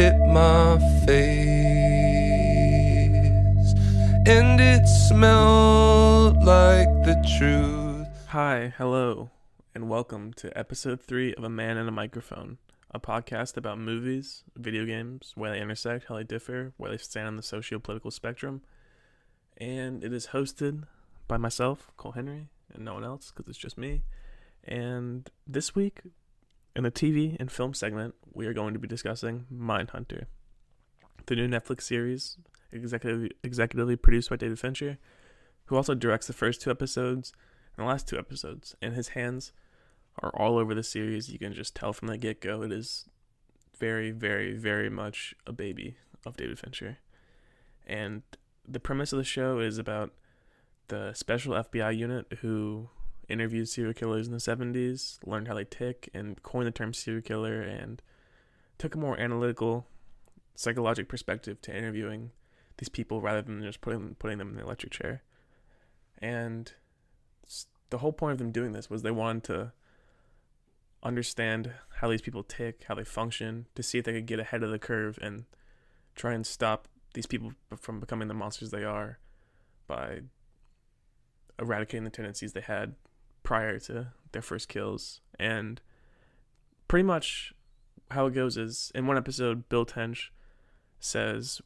hit my face, and it smelled like the truth. Hi, hello, and welcome to episode 3 of A Man and a Microphone, a podcast about movies, video games, where they intersect, how they differ, where they stand on the socio-political spectrum, and it is hosted by myself, Cole Henry, and no one else, because it's just me. And this week, in the TV and film segment, we are going to be discussing Mindhunter, the new Netflix series executively produced by David Fincher, who also directs the first 2 episodes and the last 2 episodes, and his hands are all over the series. You can just tell from the get-go it is very, very, very much a baby of David Fincher. And the premise of the show is about the special FBI unit who interviewed serial killers in the 70s, learned how they tick, and coined the term serial killer, and took a more analytical, psychological perspective to interviewing these people rather than just putting them in the electric chair. And the whole point of them doing this was they wanted to understand how these people tick, how they function, to see if they could get ahead of the curve and try and stop these people from becoming the monsters they are by eradicating the tendencies they had prior to their first kills. And pretty much how it goes is, in one episode, Bill Tench says,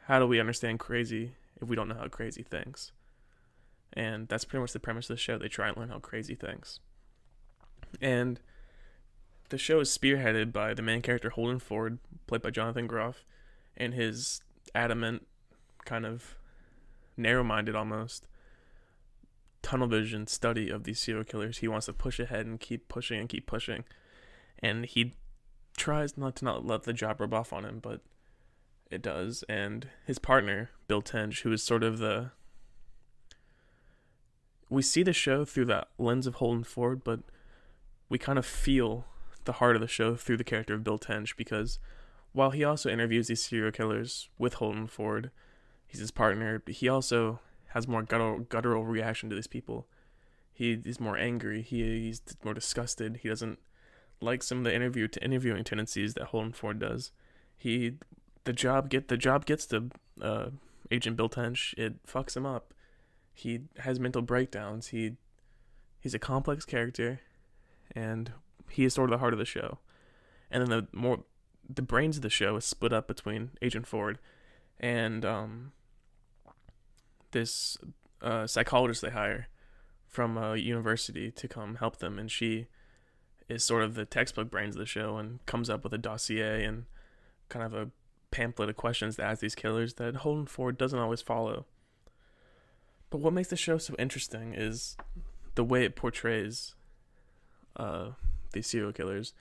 how do we understand crazy if we don't know how crazy thinks? And that's pretty much the premise of the show. They try and learn how crazy thinks. And the show is spearheaded by the main character, Holden Ford, played by Jonathan Groff, and his adamant, kind of narrow-minded almost, tunnel vision study of these serial killers. He wants to push ahead and keep pushing and keep pushing. And he tries not to let the job rub off on him, but it does. And his partner, Bill Tench, who is sort of we see the show through that lens of Holden Ford, but we kind of feel the heart of the show through the character of Bill Tench, because while he also interviews these serial killers with Holden Ford, he's his partner, he also has more guttural reaction to these people. He's more angry. He's more disgusted. He doesn't like some of the interviewing tendencies that Holden Ford does. The job gets to Agent Bill Tench. It fucks him up. He has mental breakdowns. He's a complex character, and he is sort of the heart of the show. And then the brains of the show is split up between Agent Ford and this psychologist they hire from a university to come help them, and she is sort of the textbook brains of the show and comes up with a dossier and kind of a pamphlet of questions to ask these killers that Holden Ford doesn't always follow. But what makes the show so interesting is the way it portrays these serial killers.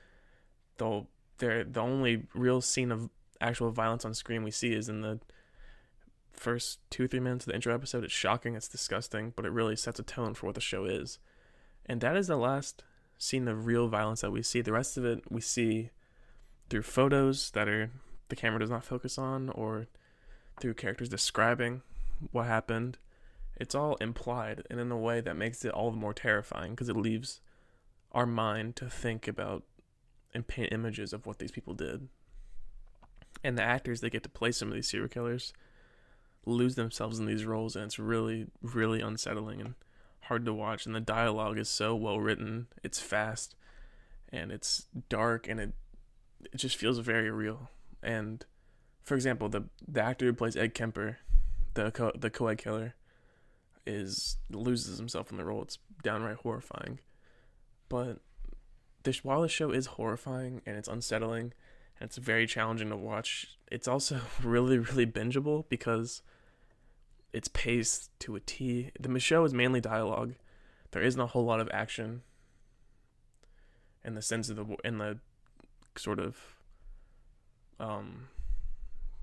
Though the only real scene of actual violence on screen we see is in the first 2-3 minutes of the intro episode. It's shocking, it's disgusting, but it really sets a tone for what the show is. And that is the last scene of real violence that we see. The rest of it we see through photos that the camera does not focus on, or through characters describing what happened. It's all implied, and in a way that makes it all the more terrifying, because it leaves our mind to think about and paint images of what these people did. And the actors that get to play some of these serial killers lose themselves in these roles, and it's really, really unsettling and hard to watch. And the dialogue is so well written. It's fast, and it's dark, and it just feels very real. And for example, the actor who plays Ed Kemper, the co-ed killer, loses himself in the role. It's downright horrifying. But while the show is horrifying and it's unsettling and it's very challenging to watch, it's also really, really bingeable because it's paced to a T. The show is mainly dialogue. There isn't a whole lot of action in the sense of the sort of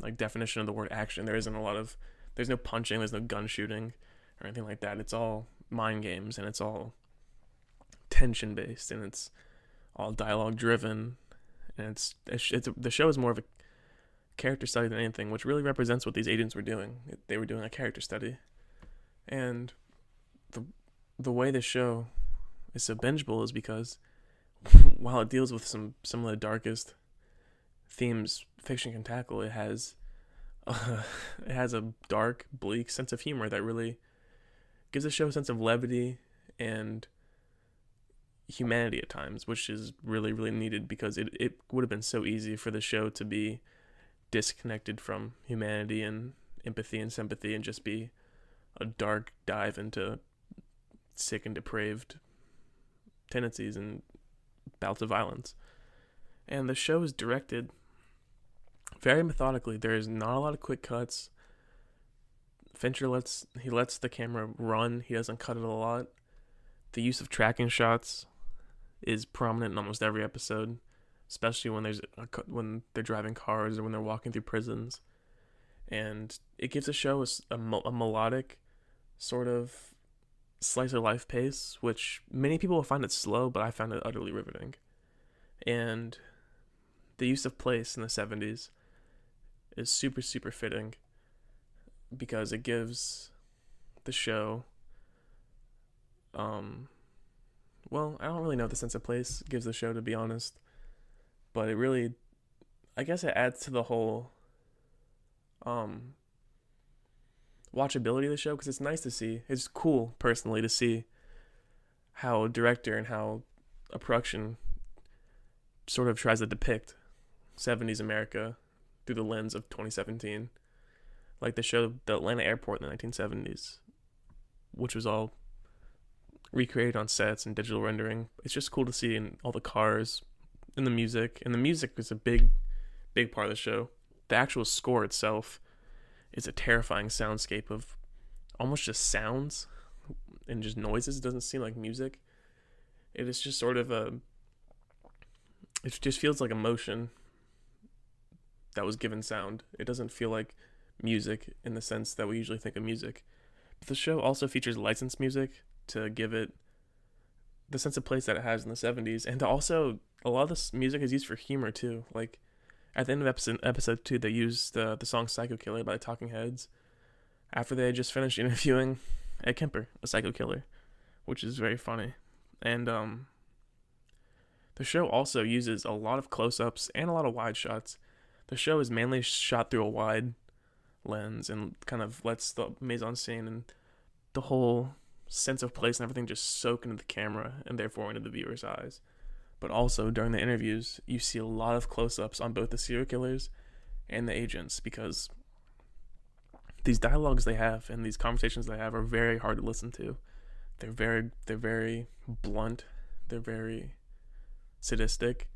like definition of the word action. There's no punching, there's no gun shooting or anything like that. It's all mind games, and it's all tension based, and it's all dialogue driven, and the show is more of a character study than anything, which really represents what these agents were doing. They were doing a character study. And the way the show is so bingeable is because while it deals with some of the darkest themes fiction can tackle. It has it has a dark, bleak sense of humor that really gives the show a sense of levity and humanity at times, which is really, really needed, because it would have been so easy for the show to be disconnected from humanity and empathy and sympathy and just be a dark dive into sick and depraved tendencies and bouts of violence. And the show is directed very methodically. There is not a lot of quick cuts. Fincher lets the camera run. He doesn't cut it a lot. The use of tracking shots is prominent in almost every episode, especially when they're driving cars or when they're walking through prisons. And it gives the show a melodic sort of slice of life pace, which many people will find it slow, but I found it utterly riveting. And the use of place in the 70s is super, super fitting, because it gives the show, well, I don't really know what the sense of place gives the show, to be honest, but it really, I guess it adds to the whole watchability of the show, because it's nice to see, it's cool personally to see how a director and how a production sort of tries to depict 70s America through the lens of 2017. Like the show, the Atlanta airport in the 1970s, which was all recreated on sets and digital rendering. It's just cool to see, in all the cars and the music. And the music is a big, big part of the show. The actual score itself is a terrifying soundscape of almost just sounds and just noises. It doesn't seem like music. It is just sort of it just feels like emotion that was given sound. It doesn't feel like music in the sense that we usually think of music. But the show also features licensed music to give it the sense of place that it has in the 70s, and to also, a lot of this music is used for humor too. Like at the end of episode 2, they used the song Psycho Killer by the Talking Heads after they had just finished interviewing Ed Kemper, a psycho killer, which is very funny. And the show also uses a lot of close-ups and a lot of wide shots. The show is mainly shot through a wide lens and kind of lets the mise-en-scene and the whole sense of place and everything just soak into the camera and therefore into the viewer's eyes. But also during the interviews, you see a lot of close-ups on both the serial killers and the agents, because these dialogues they have and these conversations they have are very hard to listen to. They're very blunt. They're very sadistic.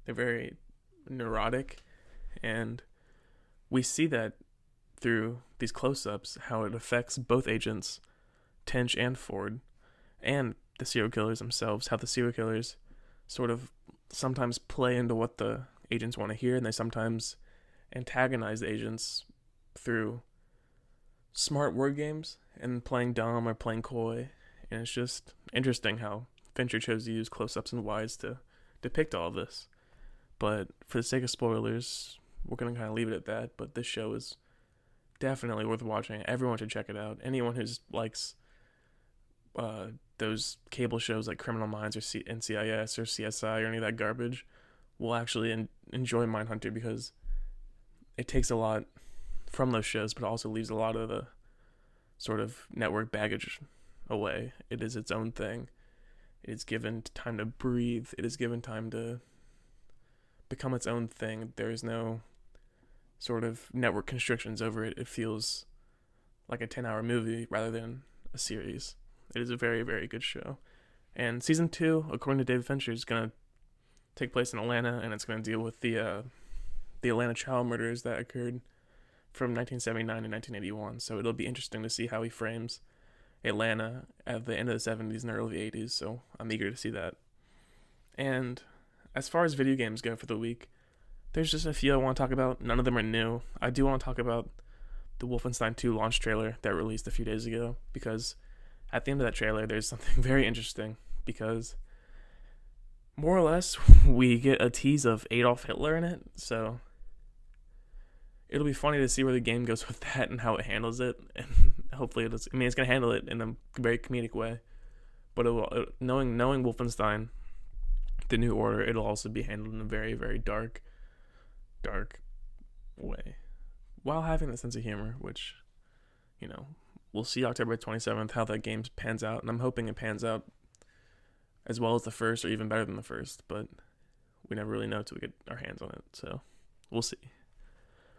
They're very neurotic. And we see that through these close-ups, how it affects both agents, Tench and Ford, and the serial killers themselves, how the serial killers sort of sometimes play into what the agents want to hear, and they sometimes antagonize the agents through smart word games and playing dumb or playing coy. And it's just interesting how Fincher chose to use close-ups and wides to depict all of this. But for the sake of spoilers, we're going to kind of leave it at that. But this show is definitely worth watching. Everyone should check it out. Anyone who likes those cable shows like Criminal Minds or NCIS or CSI or any of that garbage will actually enjoy Mindhunter, because it takes a lot from those shows, but also leaves a lot of the sort of network baggage away. It is its own thing. It is given time to breathe. It is given time to become its own thing. There is no sort of network constrictions over it. It feels like a 10-hour movie rather than a series. It is a very, very good show. And season 2, according to David Fincher, is going to take place in Atlanta, and it's going to deal with the Atlanta child murders that occurred from 1979 to 1981. So it'll be interesting to see how he frames Atlanta at the end of the 70s and early 80s. So I'm eager to see that. And as far as video games go for the week, there's just a few I want to talk about. None of them are new. I do want to talk about the Wolfenstein 2 launch trailer that released a few days ago, because at the end of that trailer, there's something very interesting, because more or less we get a tease of Adolf Hitler in it. So it'll be funny to see where the game goes with that and how it handles it. And hopefully it's going to handle it in a very comedic way. But knowing Wolfenstein, the New Order, it'll also be handled in a very, very dark way, while having a sense of humor, which, you know, we'll see October 27th how that game pans out, and I'm hoping it pans out as well as the first or even better than the first, but we never really know until we get our hands on it, so we'll see.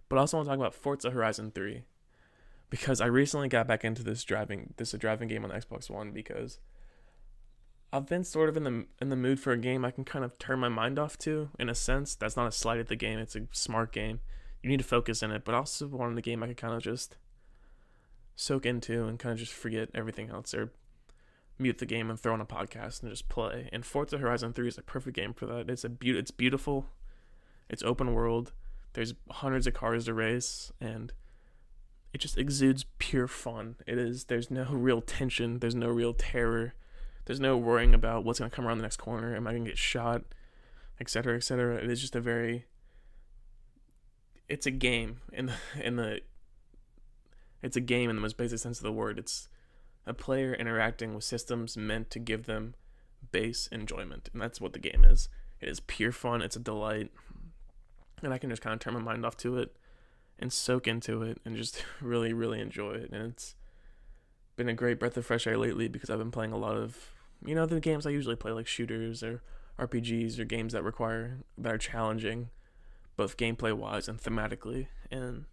But I also want to talk about Forza Horizon 3, because I recently got back into this driving game on Xbox One, because I've been sort of in the mood for a game I can kind of turn my mind off to, in a sense. That's not a slight at the game, it's a smart game. You need to focus in it, but I also wanted a game I could kind of just soak into and kind of just forget everything else, or mute the game and throw on a podcast and just play. And Forza Horizon 3 is a perfect game for that. It's beautiful. It's open world. There's hundreds of cars to race, and it just exudes pure fun. There's no real tension. There's no real terror. There's no worrying about what's going to come around the next corner. Am I going to get shot? Etc., etc. It is just it's a game it's a game in the most basic sense of the word. It's a player interacting with systems meant to give them base enjoyment, and that's what the game is. It is pure fun. It's a delight, and I can just kind of turn my mind off to it and soak into it and just really, really enjoy it. And it's been a great breath of fresh air lately, because I've been playing a lot of, the games I usually play, like shooters or RPGs or games that are challenging, both gameplay wise and thematically, and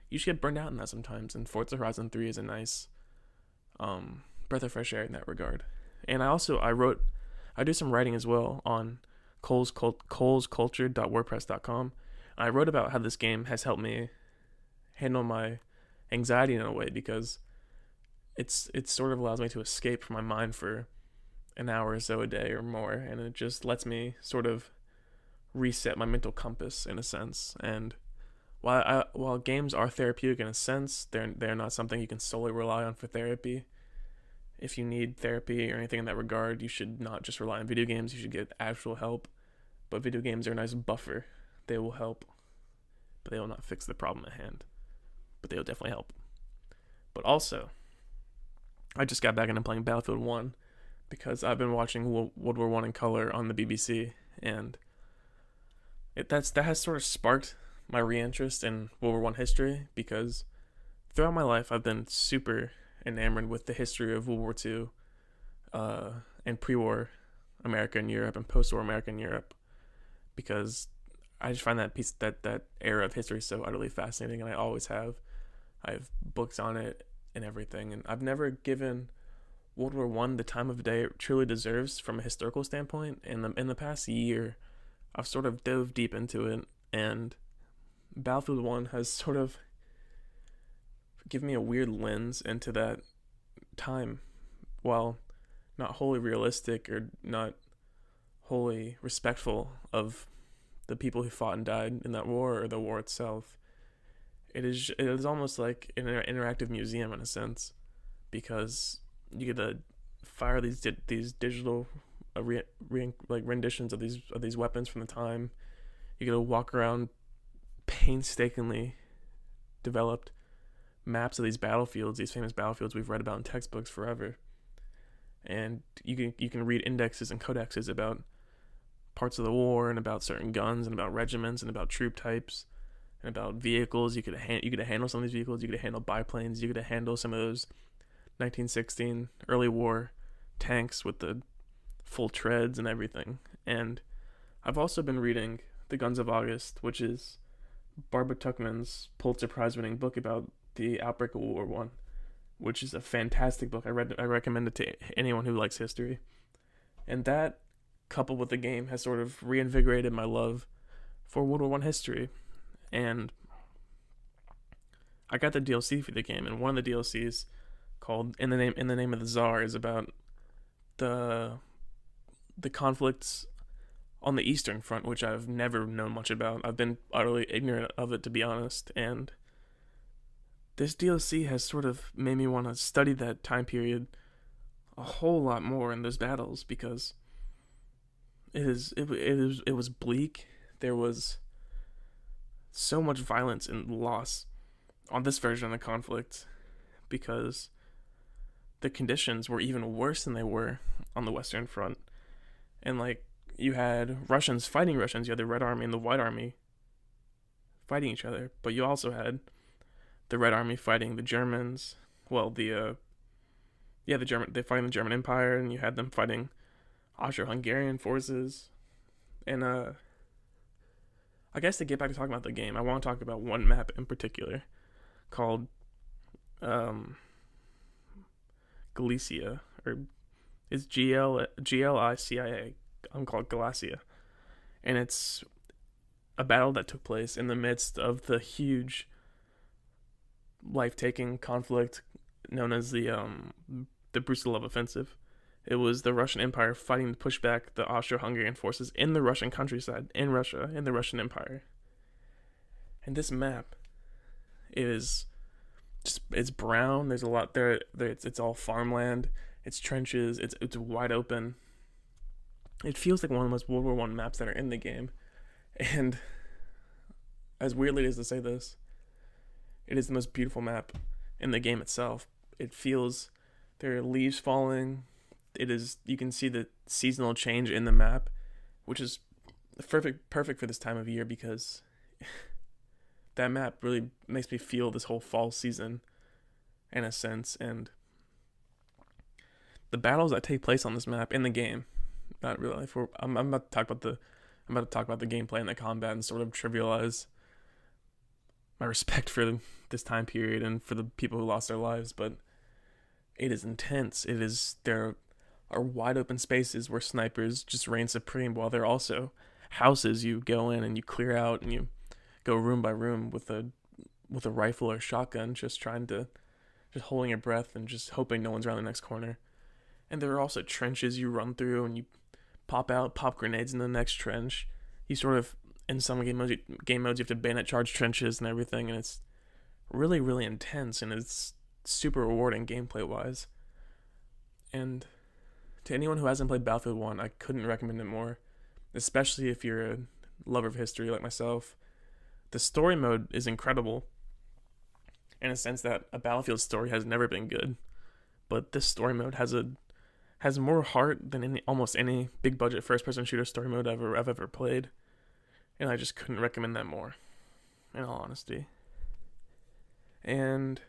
you just get burned out in that sometimes. And Forza Horizon 3 is a nice breath of fresh air in that regard. And I do some writing as well on colesculture.wordpress.com. I wrote about how this game has helped me handle my anxiety in a way, because it sort of allows me to escape from my mind for an hour or so a day or more, and it just lets me sort of reset my mental compass in a sense. And while games are therapeutic in a sense, they're not something you can solely rely on for therapy. If you need therapy or anything in that regard, you should not just rely on video games. You should get actual help. But video games are a nice buffer. They will help, but they will not fix the problem at hand. But they will definitely help. But also, I just got back into playing Battlefield 1, because I've been watching World War 1 in color on the BBC, and that has sort of sparked my reinterest in World War 1 history, because throughout my life I've been super enamored with the history of World War II, and pre-war America and Europe and post-war America and Europe, because I just find that era of history so utterly fascinating, and I always have. I have books on it and everything, and I've never given World War I the time of day it truly deserves from a historical standpoint. In the past year, I've sort of dove deep into it, and Battlefield 1 has sort of given me a weird lens into that time, while not wholly realistic or not wholly respectful of the people who fought and died in that war or the war itself. It is almost like an interactive museum in a sense, because you get to fire these digital renditions of these weapons from the time. You get to walk around painstakingly developed maps of these battlefields, these famous battlefields we've read about in textbooks forever, and you can read indexes and codexes about parts of the war, and about certain guns, and about regiments, and about troop types, and about vehicles. You could handle some of these vehicles. You could handle biplanes. You could handle some of those 1916 early war tanks with the full treads and everything. And I've also been reading The Guns of August, which is Barbara Tuchman's Pulitzer Prize winning book about the outbreak of World War I, which is a fantastic book. I recommend it to anyone who likes history. And that, coupled with the game, has sort of reinvigorated my love for World War I history. And I got the DLC for the game, and one of the DLCs, called In the Name of the Tsar, is about the conflicts on the Eastern Front, which I've never known much about. I've been utterly ignorant of it, to be honest, and this DLC has sort of made me want to study that time period a whole lot more in those battles, because it was bleak. There was so much violence and loss on this version of the conflict, because the conditions were even worse than they were on the Western Front. And you had Russians fighting Russians. You had the Red Army and the White Army fighting each other, but you also had the Red Army fighting the Germans. Well, they're fighting the German Empire, and you had them fighting Austro-Hungarian forces. And I guess to get back to talking about the game, I want to talk about one map in particular called Galicia, or it's Glicia. I'm called Galicia, and it's a battle that took place in the midst of the huge life-taking conflict known as the Brusilov Offensive. It was the Russian Empire fighting to push back the Austro-Hungarian forces in the Russian countryside, in Russia, in the Russian Empire. And this map is just, it's brown. There's a lot there. It's all farmland. It's trenches. It's wide open. It feels like one of the most World War I maps that are in the game. And as weirdly as to say this, it is the most beautiful map in the game itself. It feels, there are leaves falling. You can see the seasonal change in the map, which is perfect for this time of year, because that map really makes me feel this whole fall season in a sense. And the battles that take place on this map in the game, not real life. I'm about to talk about the gameplay and the combat and sort of trivialize my respect for this time period and for the people who lost their lives, but it is intense. There are wide open spaces where snipers just reign supreme, while there are also houses you go in and you clear out, and you go room by room with a rifle or shotgun, just holding your breath and just hoping no one's around the next corner. And there are also trenches you run through, and you pop grenades in the next trench. You sort of, in some game modes you have to bayonet charge trenches and everything, and it's really, really intense, and it's super rewarding gameplay wise. And to anyone who hasn't played Battlefield 1, I couldn't recommend it more, especially if you're a lover of history like myself. The story mode is incredible, in a sense that a Battlefield story has never been good, but this story mode has more heart than almost any big budget first person shooter story mode I've ever played, and I just couldn't recommend that more, in all honesty. And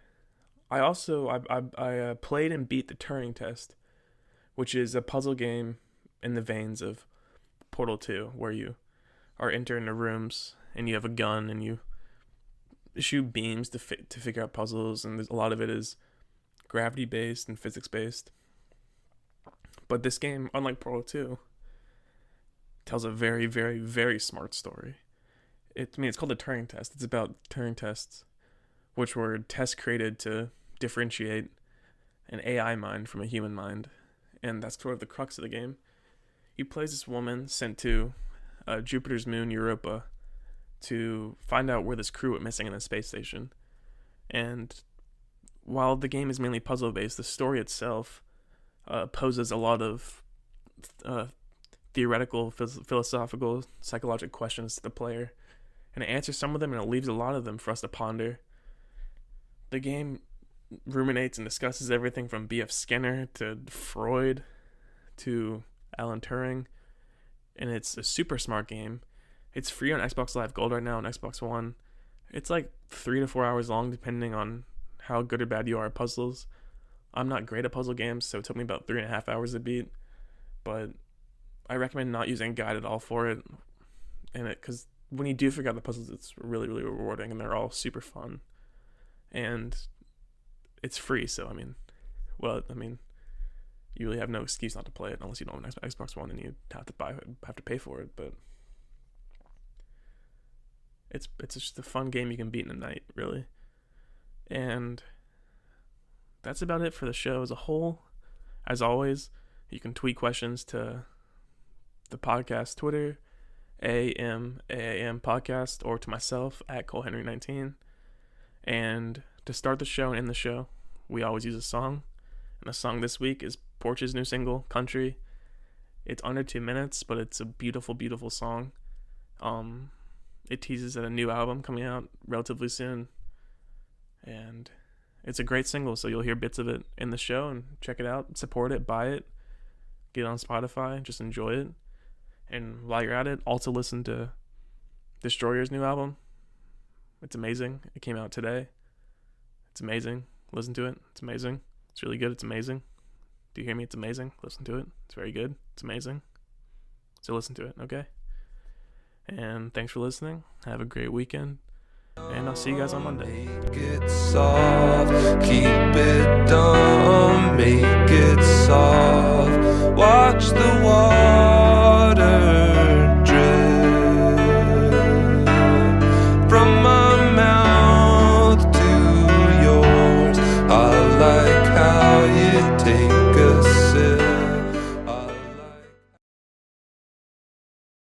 I also played and beat the Turing Test, which is a puzzle game in the veins of Portal 2, where you are entering the rooms and you have a gun and you shoot beams to figure out puzzles, and a lot of it is gravity based and physics based. But this game, unlike Portal 2, tells a very, very, very smart story. It's called the Turing Test. It's about Turing tests, which were tests created to differentiate an AI mind from a human mind. And that's sort of the crux of the game. You play as this woman sent to Jupiter's moon, Europa, to find out where this crew went missing in the space station. And while the game is mainly puzzle-based, the story itself poses a lot of theoretical, philosophical, psychological questions to the player. And it answers some of them, and it leaves a lot of them for us to ponder. The game ruminates and discusses everything from B.F. Skinner to Freud to Alan Turing, and it's a super smart game. It's free on Xbox Live Gold right now on Xbox One. It's like 3 to 4 hours long, depending on how good or bad you are at puzzles. I'm not great at puzzle games, so it took me about 3.5 hours to beat, but I recommend not using a guide at all for it, because when you do figure out the puzzles, it's really, really rewarding, and they're all super fun. And it's free, so you really have no excuse not to play it unless you don't have an Xbox One and you have to pay for it. But it's just a fun game you can beat in a night, really. And that's about it for the show as a whole. As always, you can tweet questions to the podcast Twitter, AAM podcast, or to myself at ColeHenry19. And to start the show and end the show, we always use a song. And the song this week is Porch's new single, Country. It's under 2 minutes, but it's a beautiful, beautiful song. It teases at a new album coming out relatively soon. And it's a great single, so you'll hear bits of it in the show, and check it out, support it, buy it, get it on Spotify, just enjoy it. And while you're at it, also listen to Destroyer's new album, It's amazing. It came out today. It's amazing. Listen to it. It's amazing. It's really good. It's amazing. Do you hear me? It's amazing. Listen to it. It's very good. It's amazing. So listen to it, okay? And thanks for listening. Have a great weekend. And I'll see you guys on Monday. Make it soft, keep it